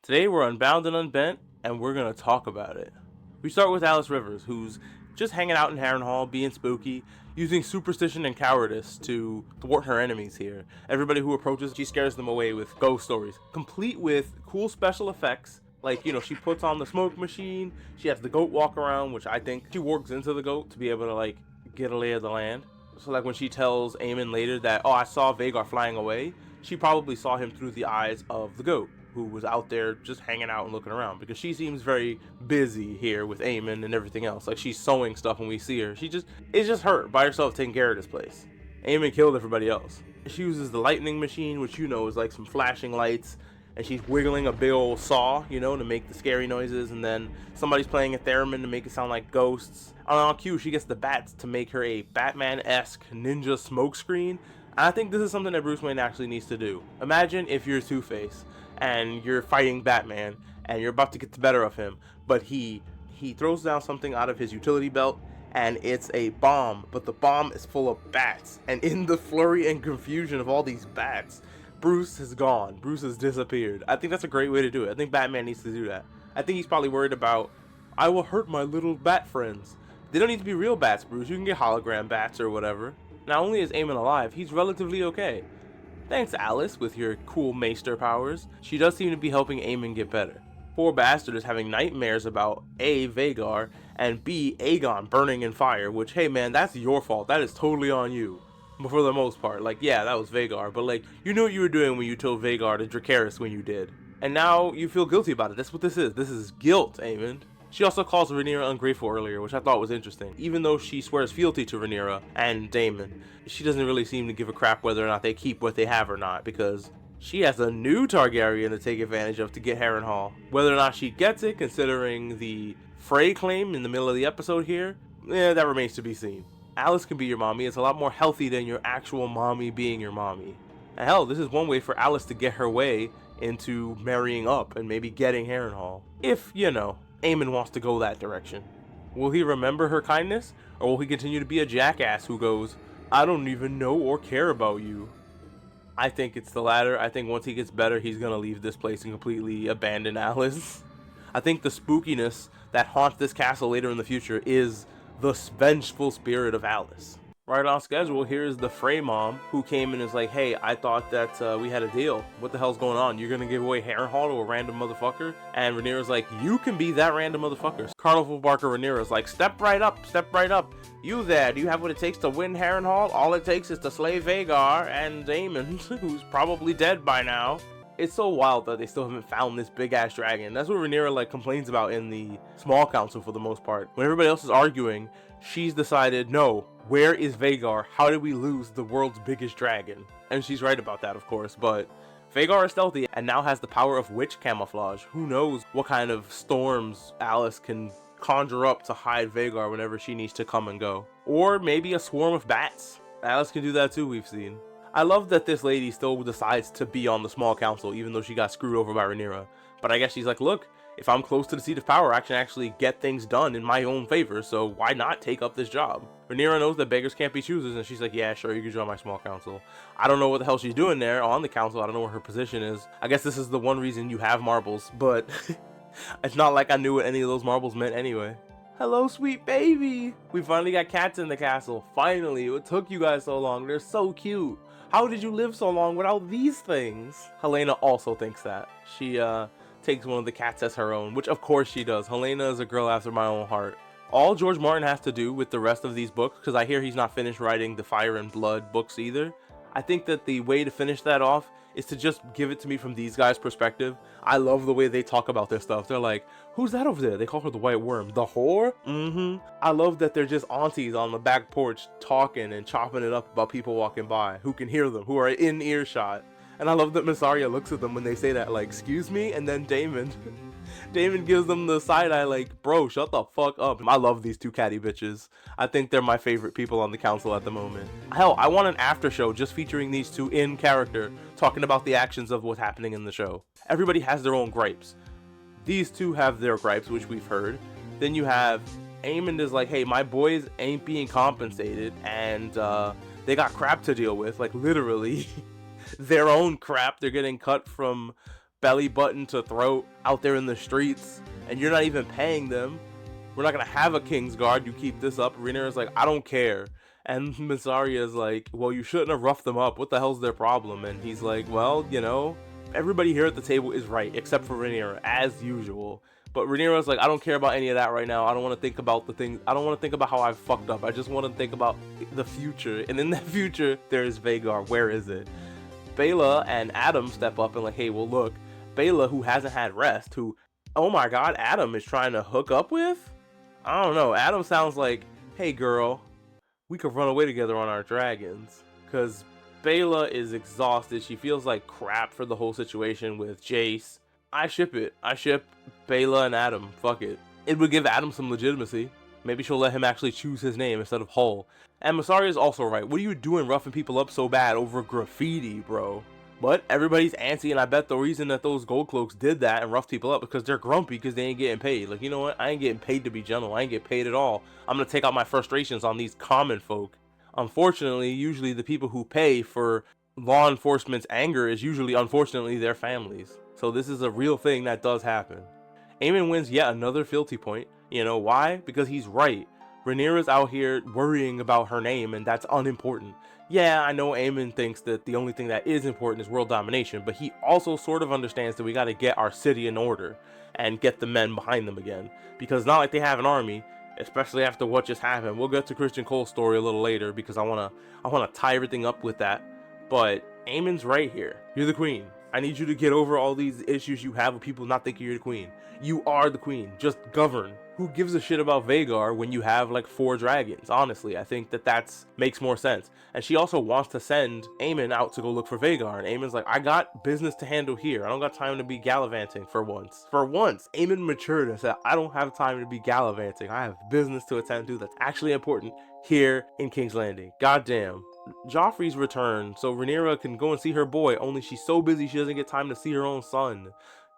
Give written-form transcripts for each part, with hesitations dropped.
Today we're unbound and unbent, and we're gonna talk about it. We start with Alice Rivers, who's just hanging out in Harrenhal, being spooky, using superstition and cowardice to thwart her enemies here. Everybody who approaches, she scares them away with ghost stories, complete with cool special effects. Like, she puts on the smoke machine, she has the goat walk around, which I think she works into the goat to be able to, get a lay of the land. So, when she tells Eamon later that, oh, I saw Vhagar flying away, she probably saw him through the eyes of the goat, who was out there just hanging out and looking around, because she seems very busy here with Eamon and everything else. Like, she's sewing stuff when we see her. It's just her by herself taking care of this place. Eamon killed everybody else. She uses the lightning machine, which is like some flashing lights, and she's wiggling a big old saw, to make the scary noises, and then somebody's playing a theremin to make it sound like ghosts. On cue, she gets the bats to make her a Batman-esque ninja smokescreen. And I think this is something that Bruce Wayne actually needs to do. Imagine if you're Two-Face and you're fighting Batman and you're about to get the better of him, but he throws down something out of his utility belt and it's a bomb, but the bomb is full of bats, and in the flurry and confusion of all these bats, Bruce has gone. Bruce has disappeared. I think that's a great way to do it. I think Batman needs to do that. I think he's probably worried about, I will hurt my little bat friends. They don't need to be real bats, Bruce. You can get hologram bats or whatever. Not only is Eamon alive, he's relatively okay. Thanks, Alice, with your cool maester powers. She does seem to be helping Eamon get better. Poor bastard is having nightmares about A, Vhagar, and B, Aegon burning in fire, which, hey man, that's your fault. That is totally on you. But for the most part, yeah, that was Vhagar, but you knew what you were doing when you told Vhagar to Dracarys when you did. And now you feel guilty about it. That's what this is. This is guilt, Eamon. She also calls Rhaenyra ungrateful earlier, which I thought was interesting. Even though she swears fealty to Rhaenyra and Daemon, she doesn't really seem to give a crap whether or not they keep what they have or not, because she has a new Targaryen to take advantage of to get Harrenhal. Whether or not she gets it, considering the Frey claim in the middle of the episode here, that remains to be seen. Alice can be your mommy. It's a lot more healthy than your actual mommy being your mommy. And hell, this is one way for Alice to get her way into marrying up and maybe getting Harrenhal. If, Eamon wants to go that direction. Will he remember her kindness? Or will he continue to be a jackass who goes, I don't even know or care about you? I think it's the latter. I think once he gets better, he's going to leave this place and completely abandon Alice. I think the spookiness that haunts this castle later in the future is the vengeful spirit of Alice. Right on schedule, here's the Frey mom, who came and is like, hey, I thought that we had a deal. What the hell's going on? You're gonna give away Harrenhal to a random motherfucker? And Rhaenyra's like, you can be that random motherfucker. Carnival Barker Rhaenyra's like, step right up, step right up. You there, do you have what it takes to win Harrenhal? All it takes is to slay Vhagar and Daemon, who's probably dead by now. It's so wild that they still haven't found this big ass dragon. That's what Rhaenyra complains about in the small council for the most part. When everybody else is arguing, she's decided, no, where is Vhagar? How did we lose the world's biggest dragon? And she's right about that, of course, but Vhagar is stealthy and now has the power of witch camouflage. Who knows what kind of storms Alice can conjure up to hide Vhagar whenever she needs to come and go. Or maybe a swarm of bats. Alice can do that too, we've seen. I love that this lady still decides to be on the small council, even though she got screwed over by Rhaenyra. But I guess she's like, look, if I'm close to the seat of power, I can actually get things done in my own favor, so why not take up this job? Rhaenyra knows that beggars can't be choosers, and she's like, yeah, sure, you can join my small council. I don't know what the hell she's doing there on the council. I don't know what her position is. I guess this is the one reason you have marbles, but it's not like I knew what any of those marbles meant anyway. Hello, sweet baby. We finally got cats in the castle. Finally. It took you guys so long. They're so cute. How did you live so long without these things? Helena also thinks that. She takes one of the cats as her own, which of course she does. Helena is a girl after my own heart. All George Martin has to do with the rest of these books, because I hear he's not finished writing the Fire and Blood books either. I think that the way to finish that off is to just give it to me from these guys' perspective. I love the way they talk about this stuff. They're like, who's that over there? They call her the White Worm. The whore? I love that they're just aunties on the back porch talking and chopping it up about people walking by who can hear them, who are in earshot. And I love that Mysaria looks at them when they say that, like, excuse me? And then Daemon gives them the side eye like, bro, shut the fuck up. I love these two catty bitches. I think they're my favorite people on the council at the moment. Hell, I want an after show just featuring these two in character, talking about the actions of what's happening in the show. Everybody has their own gripes. These two have their gripes, which we've heard. Then you have Aemond is like, hey, my boys ain't being compensated, and they got crap to deal with, like literally their own crap. They're getting cut from belly button to throat out there in the streets, and you're not even paying them. We're not gonna have a King's Guard. You keep this up. Rhaenyra's like, I don't care. And Mysaria's like, well, you shouldn't have roughed them up. What the hell's their problem? And he's like, well, you know, everybody here at the table is right, except for Rhaenyra, as usual. But Rhaenyra's like, I don't care about any of that right now. I don't want to think about the things. I don't want to think about how I fucked up. I just want to think about the future. And in that future, there's Vhagar. Where is it? Baela and Adam step up and like, hey, well, look, Baela, who hasn't had rest, who, oh my God, Adam is trying to hook up with? I don't know. Adam sounds like, hey, girl, we could run away together on our dragons. Because Baela is exhausted. She feels like crap for the whole situation with Jace. I ship it. I ship Baela and Adam. Fuck it. It would give Adam some legitimacy. Maybe she'll let him actually choose his name instead of Hull. And Mysaria is also right. What are you doing roughing people up so bad over graffiti, bro? But everybody's antsy, and I bet the reason that those gold cloaks did that and roughed people up because they're grumpy because they ain't getting paid. Like, you know what? I ain't getting paid to be gentle. I ain't getting paid at all. I'm gonna take out my frustrations on these common folk. Unfortunately, usually the people who pay for law enforcement's anger is usually, unfortunately, their families. So this is a real thing that does happen. Aemon wins yet another fealty point. You know why? Because he's right. Rhaenyra's out here worrying about her name, and that's unimportant. Yeah, I know Aemon thinks that the only thing that is important is world domination, but he also sort of understands that we gotta get our city in order and get the men behind them again. Because it's not like they have an army, especially after what just happened. We'll get to Christian Cole's story a little later because I wanna tie everything up with that. But Aemon's right here. You're the queen. I need you to get over all these issues you have with people not thinking you're the queen. You are the queen. Just govern. Who gives a shit about Vhagar when you have like 4 dragons? Honestly, I think that makes more sense. And she also wants to send Aemon out to go look for Vhagar. And Aemon's like, I got business to handle here. I don't got time to be gallivanting for once. For once, Aemon matured and said, I don't have time to be gallivanting. I have business to attend to that's actually important here in King's Landing. Goddamn. Joffrey's returned so Rhaenyra can go and see her boy, only she's so busy she doesn't get time to see her own son.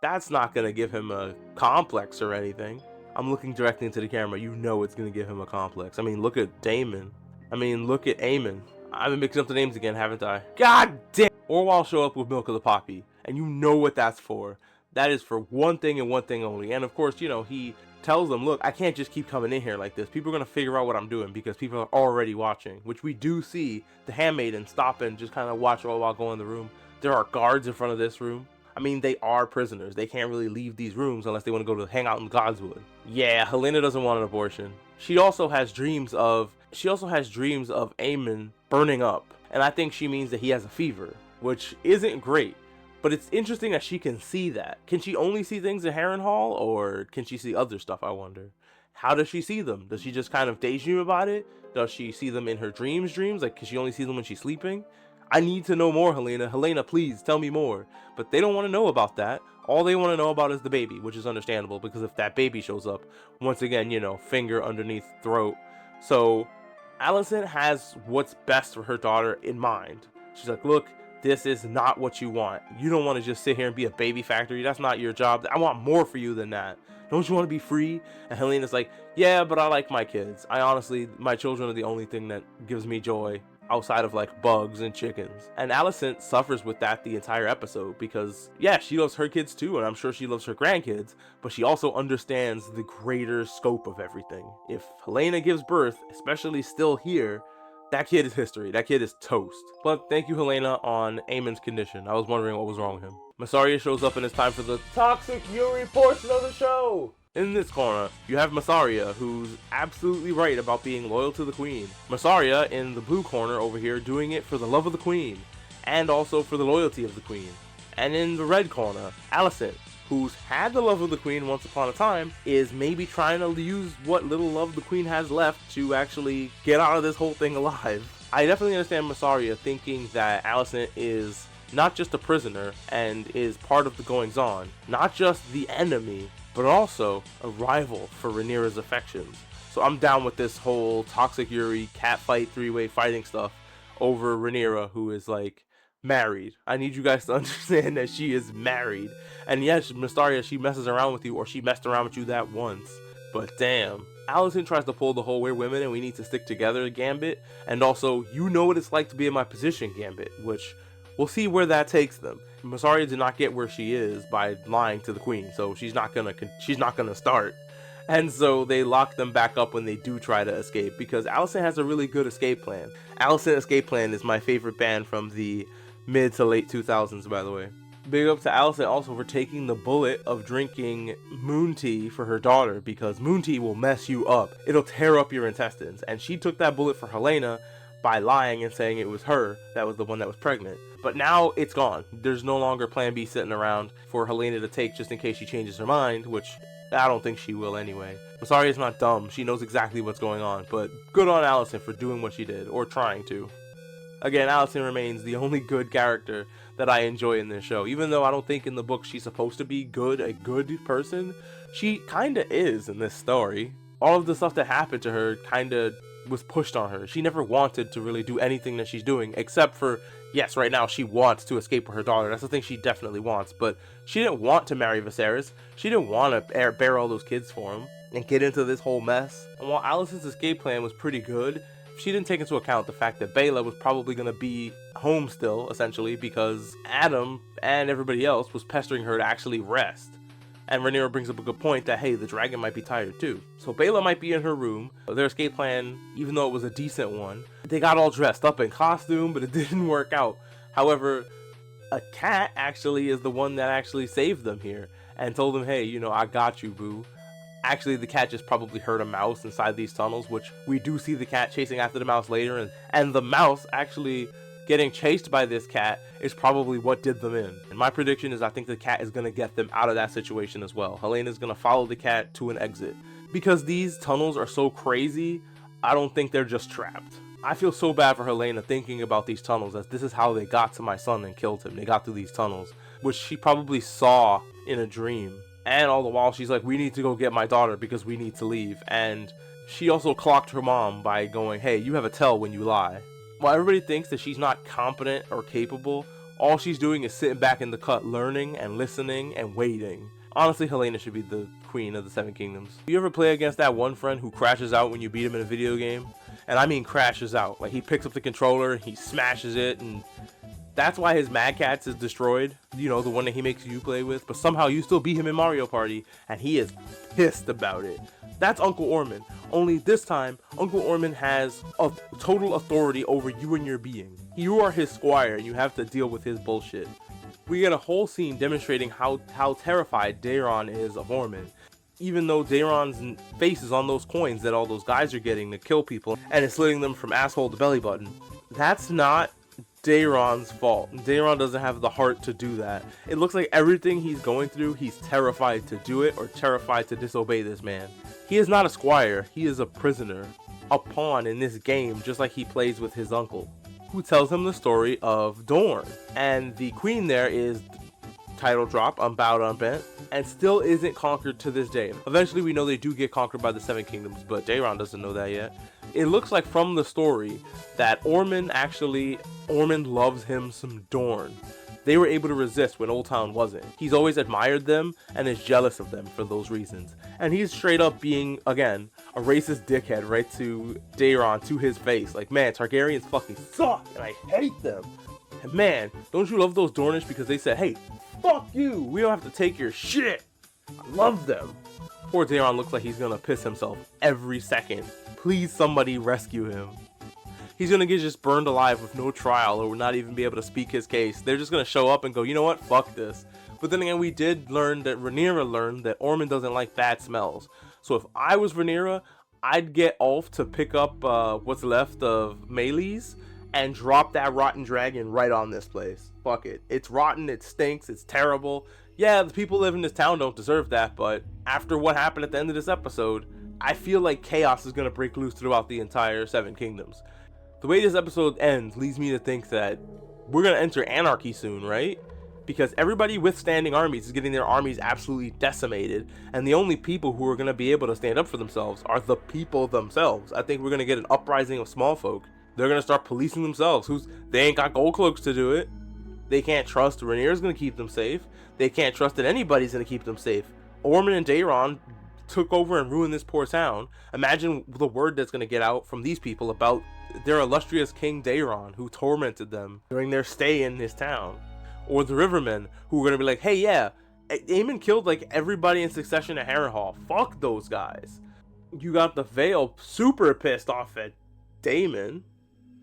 That's not gonna give him a complex or anything. I'm looking directly into the camera. You know it's gonna give him a complex. I mean, look at Daemon. I mean, look at Aemon. I've been mixing up the names again, haven't I? God damn! Orwell show up with Milk of the Poppy, and you know what that's for. That is for one thing and one thing only. And of course, you know, he tells them, look, I can't just keep coming in here like this. People are going to figure out what I'm doing because people are already watching, which we do see the handmaiden stop and just kind of watch while going in the room. There are guards in front of this room. I mean, they are prisoners. They can't really leave these rooms unless they want to go to hang out in Godswood. Yeah, Helena doesn't want an abortion. She also has dreams of Aemon burning up. And I think she means that he has a fever, which isn't great. But it's interesting that she can see that. Can she only see things in Harrenhal, or can she see other stuff, I wonder? How does she see them? Does she just kind of daydream about it? Does she see them in her dreams? Like, can she only see them when she's sleeping? I need to know more, Helena. Helena, please, tell me more. But they don't want to know about that. All they want to know about is the baby, which is understandable, because if that baby shows up, once again, you know, finger underneath throat. So, Alicent has what's best for her daughter in mind. She's like, look, this is not what you want. You don't want to just sit here and be a baby factory. That's not your job. I want more for you than that. Don't you want to be free? And Helena's like, yeah, but I like my kids. My children are the only thing that gives me joy outside of like bugs and chickens. And Alicent suffers with that the entire episode because, yeah, she loves her kids too, and I'm sure she loves her grandkids, but she also understands the greater scope of everything. If Helena gives birth, especially still here, that kid is history. That kid is toast. But thank you, Helena, on Aemon's condition. I was wondering what was wrong with him. Mysaria shows up and it's time for the toxic Yuri portion of the show. In this corner, you have Mysaria, who's absolutely right about being loyal to the queen. Mysaria, in the blue corner over here, doing it for the love of the queen, and also for the loyalty of the queen. And in the red corner, Alicent, who's had the love of the queen once upon a time, is maybe trying to use what little love the queen has left to actually get out of this whole thing alive. I definitely understand Mysaria thinking that Alicent is not just a prisoner and is part of the goings-on, not just the enemy, but also a rival for Rhaenyra's affections. So I'm down with this whole toxic Yuri catfight 3-way fighting stuff over Rhaenyra, who is like married. I need you guys to understand that she is married. And yes, Mysaria, she messes around with you, or she messed around with you that once. But damn. Alicent tries to pull the whole "we're women and we need to stick together" gambit, and also, you know what it's like to be in my position gambit, which We'll see where that takes them. Mysaria did not get where she is by lying to the queen, so she's not gonna start. And so they lock them back up when they do try to escape, because Allison has a really good escape plan. Allison Escape Plan is my favorite band from the mid to late 2000s, by the way. Big up to Allison also for taking the bullet of drinking moon tea for her daughter, because moon tea will mess you up. It'll tear up your intestines. And she took that bullet for Helena by lying and saying it was her that was the one that was pregnant. But now it's gone. There's no longer plan B sitting around for Helena to take just in case she changes her mind, which I don't think she will anyway. Mysaria is not dumb. She knows exactly what's going on, but good on Allison for doing what she did, or trying to. Again, Allison remains the only good character that I enjoy in this show. Even though I don't think in the book she's supposed to be a good person, she kinda is in this story. All of the stuff that happened to her kinda was pushed on her. She never wanted to really do anything that she's doing, except for, yes, right now she wants to escape with her daughter. That's the thing she definitely wants, but she didn't want to marry Viserys. She didn't want to bear all those kids for him and get into this whole mess. And while Alice's escape plan was pretty good, she didn't take into account the fact that Baela was probably going to be home still, essentially, because Adam and everybody else was pestering her to actually rest. And Rhaenyra brings up a good point that, hey, the dragon might be tired too. So Baela might be in her room. Their escape plan, even though it was a decent one, they got all dressed up in costume, but it didn't work out. However, a cat actually is the one that actually saved them here and told them, hey, you know, I got you, boo. Actually, the cat just probably heard a mouse inside these tunnels, which we do see the cat chasing after the mouse later, and the mouse actually getting chased by this cat is probably what did them in. And my prediction is I think the cat is going to get them out of that situation as well. Helena's going to follow the cat to an exit. Because these tunnels are so crazy, I don't think they're just trapped. I feel so bad for Helena thinking about these tunnels, as this is how they got to my son and killed him. They got through these tunnels, which she probably saw in a dream. And all the while she's like, we need to go get my daughter because we need to leave. And she also clocked her mom by going, hey, you have a tell when you lie. While everybody thinks that she's not competent or capable, all she's doing is sitting back in the cut, learning and listening and waiting. Honestly, Helena should be the queen of the Seven Kingdoms. You ever play against that one friend who crashes out when you beat him in a video game? And I mean crashes out. Like, he picks up the controller, he smashes it, and that's why his Mad Catz is destroyed. You know, the one that he makes you play with. But somehow you still beat him in Mario Party, and he is pissed about it. That's Uncle Ormond. Only this time, Uncle Ormond has a total authority over you and your being. You are his squire, and you have to deal with his bullshit. We get a whole scene demonstrating how terrified Daeron is of Ormond. Even though Daeron's face is on those coins that all those guys are getting to kill people, and it's slitting them from asshole to belly button. That's not Daeron's fault. Daeron doesn't have the heart to do that. It looks like everything he's going through, he's terrified to do it or terrified to disobey this man. He is not a squire, he is a prisoner, a pawn in this game, just like he plays with his uncle, who tells him the story of Dorne. And the queen there is, title drop, unbowed, unbent, and still isn't conquered to this day. Eventually we know they do get conquered by the Seven Kingdoms, but Daeron doesn't know that yet. It looks like from the story that Ormond loves him some Dorne. They were able to resist when Old Town wasn't. He's always admired them and is jealous of them for those reasons. And he's straight up being, again, a racist dickhead right to Daeron, to his face. Like, man, Targaryens fucking suck and I hate them. And man, don't you love those Dornish because they said, hey, fuck you, we don't have to take your shit. I love them. Poor Daeron looks like he's gonna piss himself every second. Please somebody rescue him. He's gonna get just burned alive with no trial or not even be able to speak his case. They're just gonna show up and go, you know what, fuck this. But then again, we did learn that Rhaenyra learned that Ormond doesn't like bad smells. So if I was Rhaenyra, I'd get Ulf to pick up what's left of Meleys and drop that rotten dragon right on this place. Fuck it. It's rotten, it stinks, it's terrible. Yeah, the people live in this town don't deserve that, but after what happened at the end of this episode, I feel like chaos is gonna break loose throughout the entire Seven Kingdoms. The way this episode ends leads me to think that we're gonna enter anarchy soon, right? Because everybody with standing armies is getting their armies absolutely decimated, and the only people who are gonna be able to stand up for themselves are the people themselves. I think we're gonna get an uprising of small folk. They're gonna start policing themselves. They ain't got gold cloaks to do it. They can't trust Rhaenyra's gonna keep them safe. They can't trust that anybody's gonna keep them safe. Ormond and Daeron took over and ruined this poor town. Imagine the word that's gonna get out from these people about their illustrious King Daeron, who tormented them during their stay in his town. Or the Rivermen, who were going to be like, hey, yeah, Aemon killed like everybody in succession at Harrenhal. Fuck those guys. You got the Vale super pissed off at Daemon,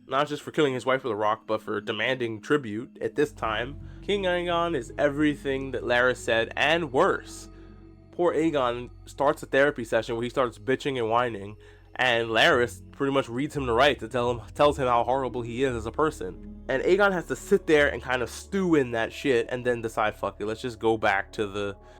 not just for killing his wife with a rock, but for demanding tribute at this time. King Aegon is everything that Larys said and worse. Poor Aegon starts a therapy session where he starts bitching and whining, and Larys pretty much reads him the right to tells him how horrible he is as a person. And Aegon has to sit there and kind of stew in that shit and then decide, fuck it, let's go back to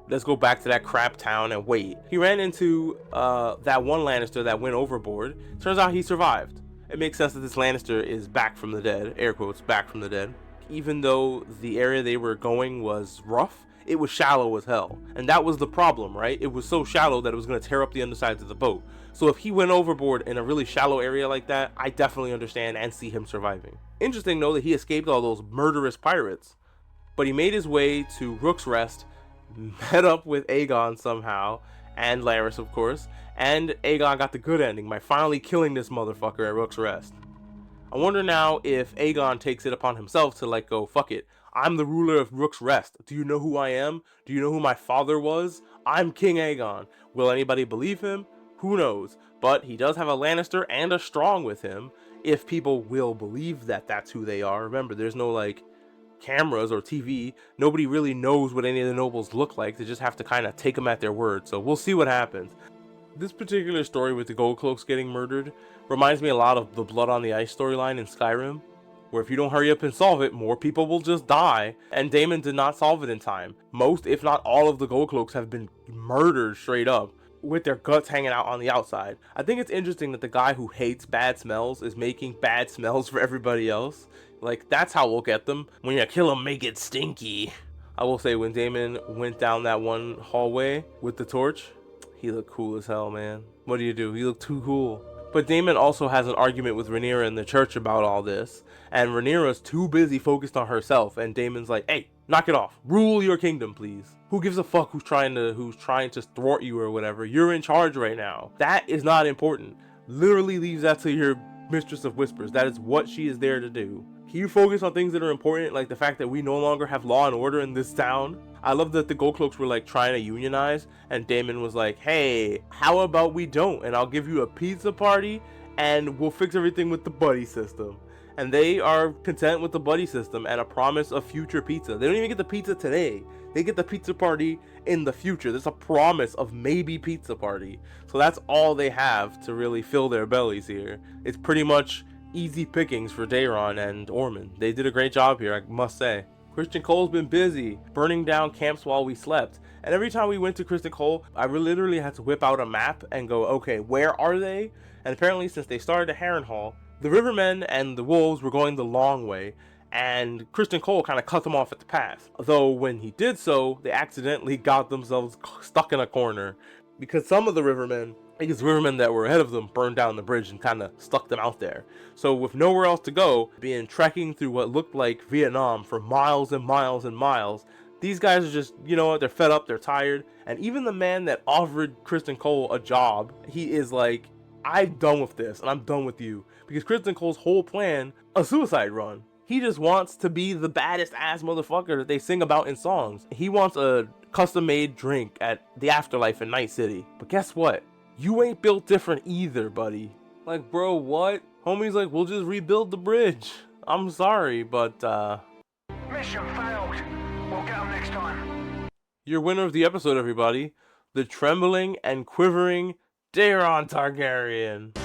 that crap town and wait. He ran into that one Lannister that went overboard. Turns out he survived. It makes sense that this Lannister is back from the dead, air quotes, back from the dead. Even though the area they were going was rough, it was shallow as hell. And that was the problem, right? It was so shallow that it was going to tear up the undersides of the boat. So if he went overboard in a really shallow area like that, I definitely understand and see him surviving. Interesting, though, that he escaped all those murderous pirates. But he made his way to Rook's Rest, met up with Aegon somehow, and Larys, of course, and Aegon got the good ending by finally killing this motherfucker at Rook's Rest. I wonder now if Aegon takes it upon himself to like go, fuck it, I'm the ruler of Rook's Rest. Do you know who I am? Do you know who my father was? I'm King Aegon. Will anybody believe him? Who knows? But he does have a Lannister and a Strong with him, if people will believe that that's who they are. Remember, there's no like cameras or TV. Nobody really knows what any of the nobles look like. They just have to kind of take them at their word. So we'll see what happens. This particular story with the Gold Cloaks getting murdered reminds me a lot of the Blood on the Ice storyline in Skyrim, where if you don't hurry up and solve it, more people will just die, and Daemon did not solve it in time. Most, if not all, of the Gold Cloaks have been murdered straight up, with their guts hanging out on the outside. I think it's interesting that the guy who hates bad smells is making bad smells for everybody else. Like, that's how we'll get them. When you kill them, make it stinky. I will say, when Daemon went down that one hallway with the torch, he looked cool as hell, man. What do? He looked too cool. But Daemon also has an argument with Rhaenyra in the church about all this, and Rhaenyra's too busy focused on herself, and Daemon's like, hey, knock it off. Rule your kingdom, please. Who gives a fuck who's trying to thwart you or whatever? You're in charge right now. That is not important. Literally leaves that to your Mistress of Whispers. That is what she is there to do. Can you focus on things that are important, like the fact that we no longer have law and order in this town? I love that the Gold Cloaks were like trying to unionize, and Daemon was like, hey, how about we don't? And I'll give you a pizza party, and we'll fix everything with the buddy system. And they are content with the buddy system and a promise of future pizza. They don't even get the pizza today. They get the pizza party in the future. There's a promise of maybe pizza party. So that's all they have to really fill their bellies here. It's pretty much easy pickings for Daeron and Ormond. They did a great job here, I must say. Criston Cole's been busy burning down camps while we slept. And every time we went to Criston Cole, I literally had to whip out a map and go, okay, where are they? And apparently, since they started at Harrenhal, the Rivermen and the Wolves were going the long way, and Criston Cole kind of cut them off at the pass. Though when he did so, they accidentally got themselves stuck in a corner, because some of the Rivermen, these Rivermen that were ahead of them, burned down the bridge and kind of stuck them out there. So with nowhere else to go, being trekking through what looked like Vietnam for miles and miles and miles, these guys are just, you know what, they're fed up, they're tired. And even the man that offered Criston Cole a job, he is like, I'm done with this, and I'm done with you. Because Criston Cole's whole plan, a suicide run. He just wants to be the baddest ass motherfucker that they sing about in songs. He wants a custom-made drink at the Afterlife in Night City. But guess what? You ain't built different either, buddy. Like, bro, what? Homie's like, we'll just rebuild the bridge. I'm sorry, but, Mission failed. We'll get them next time. Your winner of the episode, everybody. The trembling and quivering Daeron Targaryen.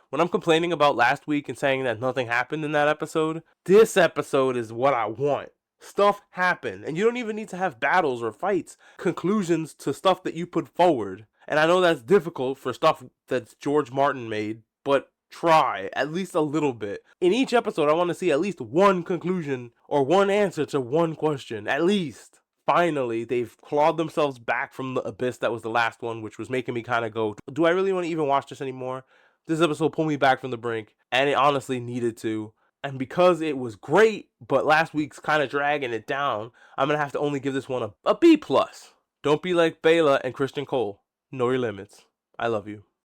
When I'm complaining about last week and saying that nothing happened in that episode, this episode is what I want. Stuff happened, and you don't even need to have battles or fights, conclusions to stuff that you put forward. And I know that's difficult for stuff that George Martin made, but try at least a little bit. In each episode, I want to see at least one conclusion or one answer to one question, at least. Finally, they've clawed themselves back from the abyss that was the last one, which was making me kind of go, do I really want to even watch this anymore? This episode pulled me back from the brink, and it honestly needed to. And because it was great, but last week's kind of dragging it down, I'm going to have to only give this one a B+. Don't be like Bela and Christian Cole. Know your limits. I love you.